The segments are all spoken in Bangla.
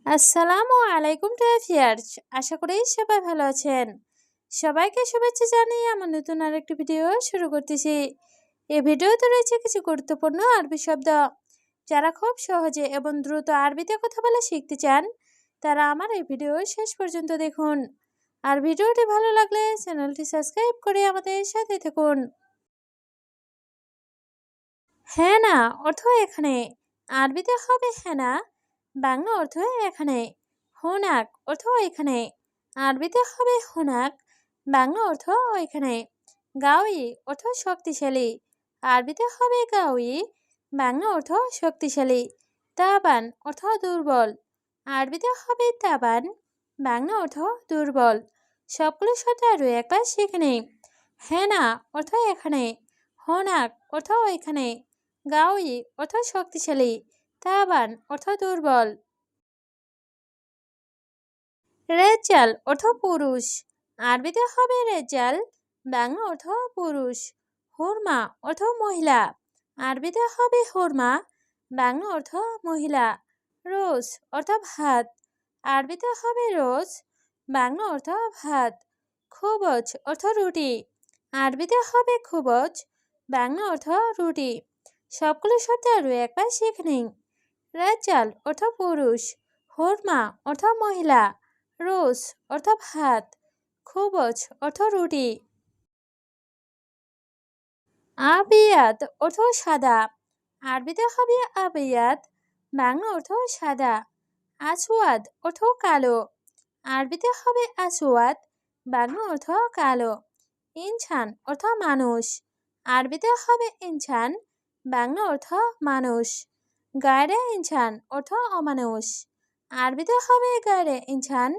আসসালামু আলাইকুম ভিউয়ার্স, আশা করি সবাই ভালো আছেন। সবাইকে শুভেচ্ছা জানিয়ে আমার নতুন আরেকটি ভিডিও শুরু করতেছি। এই ভিডিওতে রয়েছে কিছু গুরুত্বপূর্ণ আরবি শব্দ। যারা খুব সহজে এবং দ্রুত আরবিতে কথা বলা শিখতে চান, তারা আমার এই ভিডিও শেষ পর্যন্ত দেখুন। আর ভিডিওটি ভালো লাগলে চ্যানেলটি সাবস্ক্রাইব করে আমাদের সাথে থাকুন। হ্যাঁ না অর্থ এখানে, আরবিতে হবে হেনা, বাংলা অর্থ এখানে। হুনাক অর্থ এখানে, আরবিতে হবে হুনাক, বাংলা অর্থ এখানে। গাউই অর্থ শক্তিশালী, আরবিতে হবে গাউই, বাংলা অর্থ শক্তিশালী। তাবান অর্থ দুর্বল, আরবিতে হবে তাবান, বাংলা অর্থ দুর্বল। সবগুলো শব্দ আরও একবার শিখে নেই। হেনা অর্থ এখানে, হোনাক অর্থ এখানে, গাউই অর্থ শক্তিশালী, তাবান অর্থ দুর্বল। রেজাল অর্থ পুরুষ, আরবিতে হবে রেজাল, বাংলা অর্থ পুরুষ। হুরমা অর্থ মহিলা, আরবিতে হবে হুরমা, বাংলা অর্থ মহিলা। রোজ অর্থ ভাত, আরবিতে হবে রোজ, বাংলা অর্থ ভাত। খুবজ অর্থ রুটি, আরবিতে হবে খুবজ, বাংলা অর্থ রুটি। সবগুলো শব্দ আরও একবার শিখে নিন। রেজাল অর্থ পুরুষ, হুরমা অর্থ মহিলা, রোজ অর্থ ভাত, খুবজ অর্থ রুটি। আবিয়াত অর্থ সাদা, আরবিতে হবে আবিয়াত, বাংলা অর্থ সাদা। আসওয়াদ অর্থ কালো, আরবিতে হবে আসওয়াদ, বাংলা অর্থ কালো। ইনসান অর্থ মানুষ, আরবিতে হবে ইনসান, বাংলা অর্থ মানুষ। গায়রে ইনসান অর্থ অমানুষ, আরবিতে হবে গায়রে ইনসান,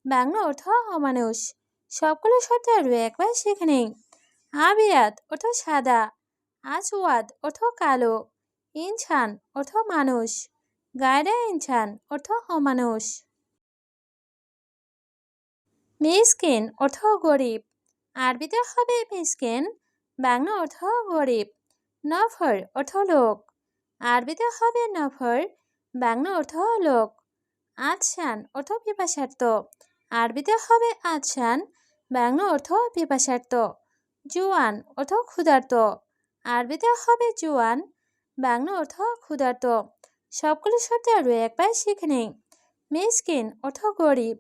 বাংলা অর্থ অমানুষ। সবগুলো শব্দ আরও একবার শিখে নিন। আবিয়াত অর্থ সাদা, আসওয়াদ অর্থ কালো, ইনসান অর্থ মানুষ, গায়রে ইনসান অর্থ অমানুষ। মিসকিন অর্থ গরিব, আরবিতে হবে মিসকিন, বাংলা অর্থ গরিব। নফর অর্থ লোক, আরবিতে হবে নফর, বাংলা অর্থ লোক। আদশান অর্থ পিপাসার্থ, আরবিতে হবে আদশান, বাংলা অর্থ পিপাসার্থ। জুয়ান অর্থ ক্ষুধার্ত, আরবিতে হবে জুয়ান, বাংলা অর্থ ক্ষুধার্ত। সবগুলো শব্দ আরও একবার শিখে নিন। মিসকিন অর্থ গরিব,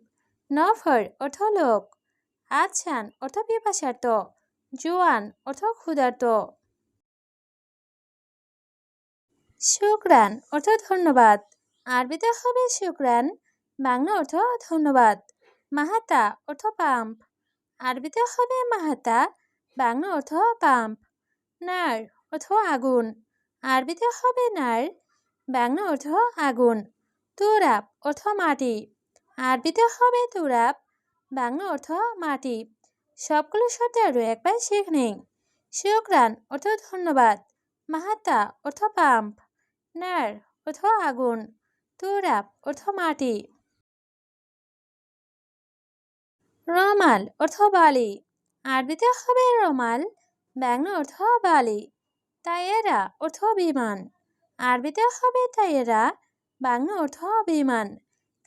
নফর অর্থ লোক, আদশান অর্থ পিপাসার্থ, জুয়ান অর্থ ক্ষুধার্ত। শুকরান অর্থ ধন্যবাদ, আরবিতে হবে শুকরান, বাংলা অর্থ ধন্যবাদ। মাহাতা অর্থ পাম্প, আরবিতে হবে মাহাতা, বাংলা অর্থ পাম্প। নার অর্থ আগুন, আরবিতে হবে নার, বাংলা অর্থ আগুন। তুরাব অর্থ মাটি, আরবিতে হবে তুরাব, বাংলা অর্থ মাটি। সবগুলো শব্দ আরও একবার শিখে নিন। শুকরান অর্থ ধন্যবাদ, মাহাতা অর্থ পাম্প, নার অর্থ আগুন, তুরাব অর্থ মাটি। রমাল অর্থ বালি, আরবিতে হবে রমাল, বাংলা অর্থ বালি। তায়েরা অর্থ বিমান, আরবিতে হবে তায়েরা, বাংলা অর্থ বিমান।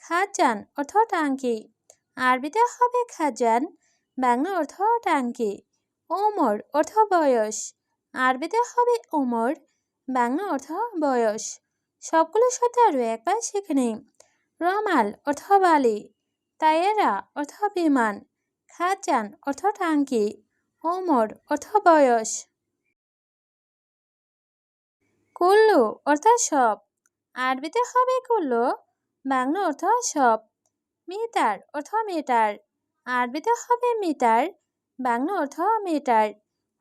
খাজান অর্থ টাঙ্কি, আরবিতে হবে খাজান, বাংলা অর্থ টাঙ্কি। ওমর অর্থ বয়স, আরবিতে হবে ওমর, বাংলা অর্থ বয়স। সবগুলো শব্দ আরও একবার শিখে নিন। রমাল অর্থ বালি, তায়েরা অর্থ বিমান, খাজান অর্থ টাঙ্কি, ওমর অর্থ বয়স। কুল্লু অর্থ সব, আরবিতে হবে কুল্লু, বাংলা অর্থ সব। মিটার অর্থ মিটার, আরবিতে হবে মিটার, বাংলা অর্থ মিটার।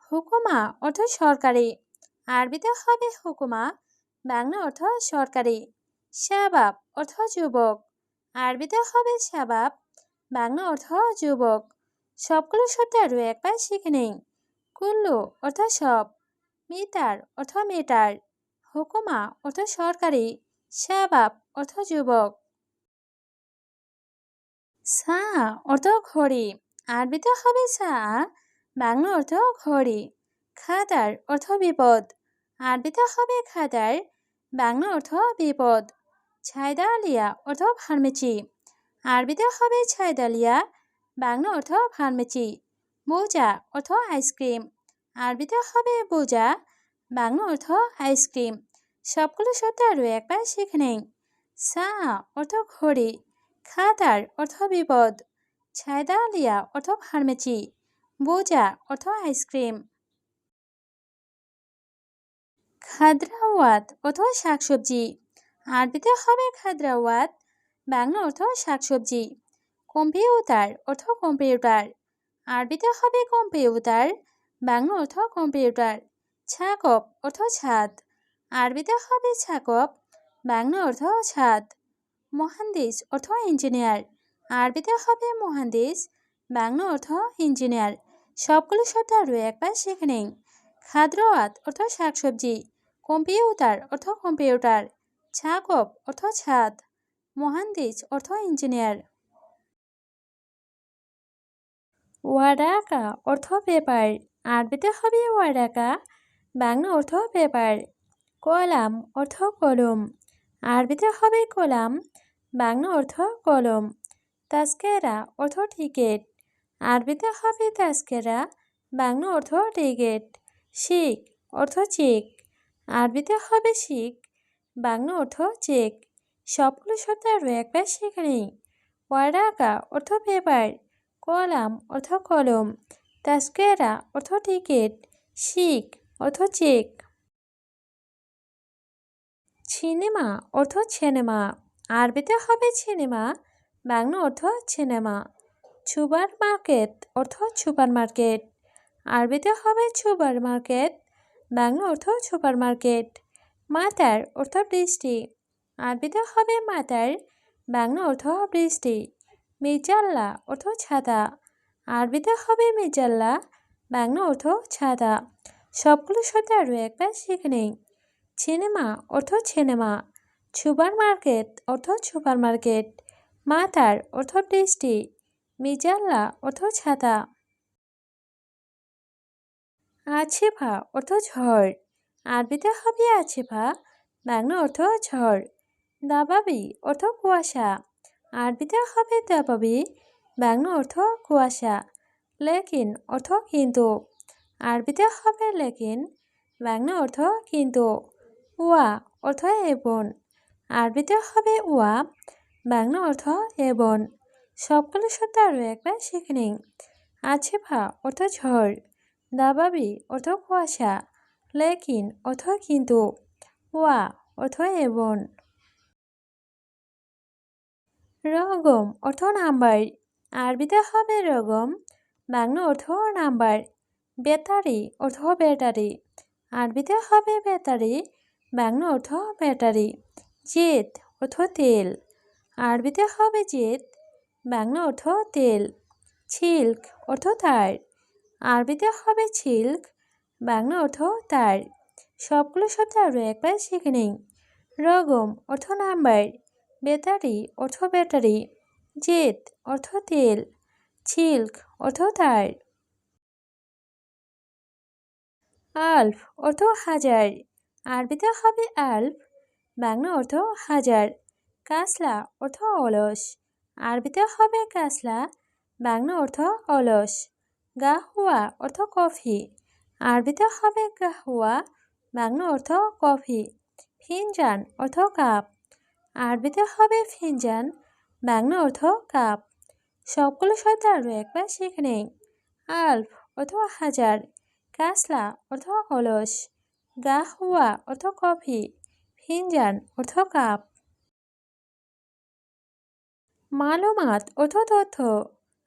হুকুমা অর্থ সরকারি, আরবিতে হবে হুকুমা, বাংলা অর্থ সরকারি। শাবাব অর্থ যুবক, আরবিতে হবে শাবাব, বাংলা অর্থ যুবক। সবগুলো শব্দ আরও একবার শিখে নিন। কুল্লু অর্থ সব, মিটার অর্থ মিটার, হুকুমা অর্থ সরকারি, শাবাব অর্থ যুবক। সা অর্থ ঘড়ি, আরবিতে হবে সা, বাংলা অর্থ ঘড়ি। খাদার অর্থ বিপদ, আরবিতে হবে খাদার, বাংলা অর্থ বিপদ। ছাইদালিয়া অর্থ ফার্মেসি। আরবিতে হবে ছাইদালিয়া, বাংলা অর্থ ফার্মেসি। মোজা অর্থ আইসক্রিম। আরবিতে হবে বোজা, বাংলা অর্থ আইসক্রিম। সবগুলো শব্দ আরও একবার শিখে নেই। সা অর্থ ঘড়ি, খাতার অর্থ বিপদ, ছাইদালিয়া অর্থ ফার্মেসি, বোজা অর্থ আইসক্রিম। খাদ্রাওয়াত অর্থ শাকসবজি। আরবিতে হবে খাদ্রাওয়াত, বাংলা অর্থ শাকসবজি। কম্পিউটার অর্থ কম্পিউটার। আরবিতে হবে কম্পিউটার, বাংলা অর্থ কম্পিউটার। ছাকপ অর্থ ছাদ। আরবিতে হবে ছাকপ, বাংলা অর্থ ছাদ। মহান্দিস অর্থ ইঞ্জিনিয়ার। আরবিতে হবে মহান্দিস, বাংলা অর্থ ইঞ্জিনিয়ার। সবগুলো শব্দ আরও একবার শিখে নেই। খাদ্রাওয়াত অর্থ শাকসবজি, কম্পিউটার অর্থ কম্পিউটার, ছাকপ অর্থ ছাদ, মহান্দিস অর্থ ইঞ্জিনিয়ার। ওয়ারাকা অর্থ পেপার। আরবিতে হবে ওয়ারাকা, বাংলা অর্থ পেপার। কলাম অর্থ কলম। আরবিতে হবে কলাম, বাংলা অর্থ কলম। তাস্কেরা অর্থ টিকিট। আরবিতে হবে তাস্কেরা, বাংলা অর্থ টিকিট। শিক অর্থ চেক। আরবিতে হবে শিক, বাংলা অর্থ চেক। সবগুলো শব্দ আরও একবার শিখে নেই। ওয়ারাকা অর্থ পেপার, কলাম অর্থ কলম, তাস্কেরা অর্থ টিকিট, শিক অর্থ চেক। সিনেমা অর্থ সিনেমা। আরবিতে হবে সিনেমা, বাংলা অর্থ সিনেমা। সুপার মার্কেট অর্থ সুপার মার্কেট। আরবিতে হবে সুপার মার্কেট, বাংলা অর্থ সুপার মার্কেট। মাতার অর্থ বৃষ্টি। আরবিতে হবে মাতার, বাংলা অর্থ বৃষ্টি। মিজাল্লা অর্থ ছাতা। আরবিতে হবে মিজাল্লা, বাংলা অর্থ ছাতা। সবগুলো শব্দ আরও একবার শিখে নেই। সিনেমা অর্থ সিনেমা, সুপার মার্কেট অর্থ সুপার মার্কেট, মাতার অর্থ বৃষ্টি, মিজাল্লা অর্থ ছাতা। আছিফা অর্থ ঝড়। আরবিতে হবে আছিফা, বাংলা অর্থ ঝড়। দাবাবি অর্থ কুয়াশা। আরবিতে হবে দাবাবি, বাংলা অর্থ কুয়াশা। লেকিন অর্থ কিন্তু। আরবিতে হবে লেকিন, বাংলা অর্থ কিন্তু। ওয়া অর্থ এবং। আরবিতে হবে ওয়া, বাংলা অর্থ এবং। সবগুলো শব্দ আরও একবার শিখে নিন। আছিফা অর্থ ঝড়, দাবাবি অর্থ কুয়াশা, লেকিন অর্থ কিন্তু, ওয়া অর্থ এবং। রগম অর্থ নাম্বার। আরবিতে হবে রগম, বাংলা অর্থ নাম্বার। ব্যাটারি অর্থ ব্যাটারি। আরবিতে হবে ব্যাটারি, বাংলা অর্থ ব্যাটারি। জেদ অর্থ তেল। আরবিতে হবে জেদ, বাংলা অর্থ তেল। ছিল্ক অর্থ তার। আরবিতে হবে ছিল্ক, বাংলা অর্থ তার। সবগুলো শব্দ আরও একবার শিখে নিন। রগম অর্থ নাম্বার, ব্যাটারি অর্থ ব্যাটারি, জেদ অর্থ তেল, ছিল্ক অর্থ তার। আলফ অর্থ হাজার। আরবিতে হবে আলফ, বাংলা অর্থ হাজার। কাসলা অর্থ অলস। আরবিতে হবে কাসলা, বাংলা অর্থ অলস। গাহুয়া অর্থ কফি। আরবিতে হবে গাহুয়া, বাংলা অর্থ কফি। ফিনজান অর্থ কাপ। আরবিতে হবে ফিনজান, বাংলা অর্থ কাপ। সবগুলো শব্দ আরও একবার শিখে নেই। আলফ অর্থ হাজার, কাসলা অর্থ অলস, গাহুয়া অর্থ কফি, ফিনজান অর্থ কাপ। মালুমাত অর্থ তথ্য।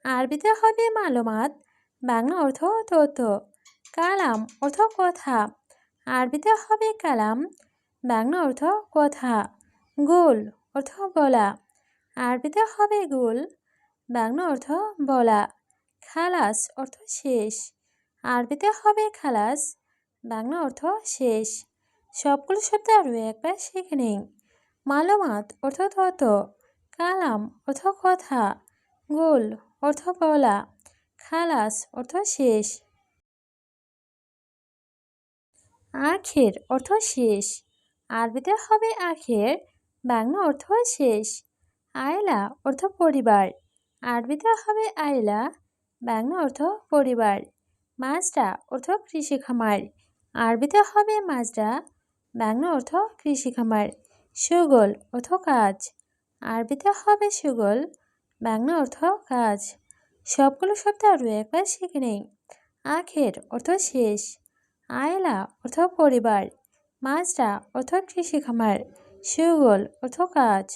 আরবিতে হবে মালুমাত, বাংলা অর্থ তথ্য। কালাম অর্থ কথা। আরবিতে হবে কালাম, বাংলা অর্থ কথা। গোল অর্থ বলা। আরবিতে হবে গোল, বাংলা অর্থ বলা। খালাস অর্থ শেষ। আরবিতে হবে খালাস, বাংলা অর্থ শেষ। সবগুলো শব্দ আরও একবার শিখে নিন। মালুমাত অর্থ তথ্য, কালাম অর্থ কথা, গোল অর্থ বলা, খালাস অর্থ শেষ। আখের অর্থ শেষ। আরবিতে হবে আখের, বাংলা অর্থ শেষ। আয়লা অর্থ পরিবার, আরবিতে হবে আয়লা, বাংলা অর্থ পরিবার। মাজরা অর্থ কৃষি খামার, আরবিতে হবে মাজরা, বাংলা অর্থ কৃষি খামার। সুগল অর্থ কাজ, আরবিতে হবে সুগল, বাংলা অর্থ কাজ। সবগুলো শব্দ আরও একবার শিখে নেই। আখের অর্থ শেষ, আয়লা অর্থ পরিবার, মাজরা অর্থ কৃষি খামার, সুগল অর্থ কাজ।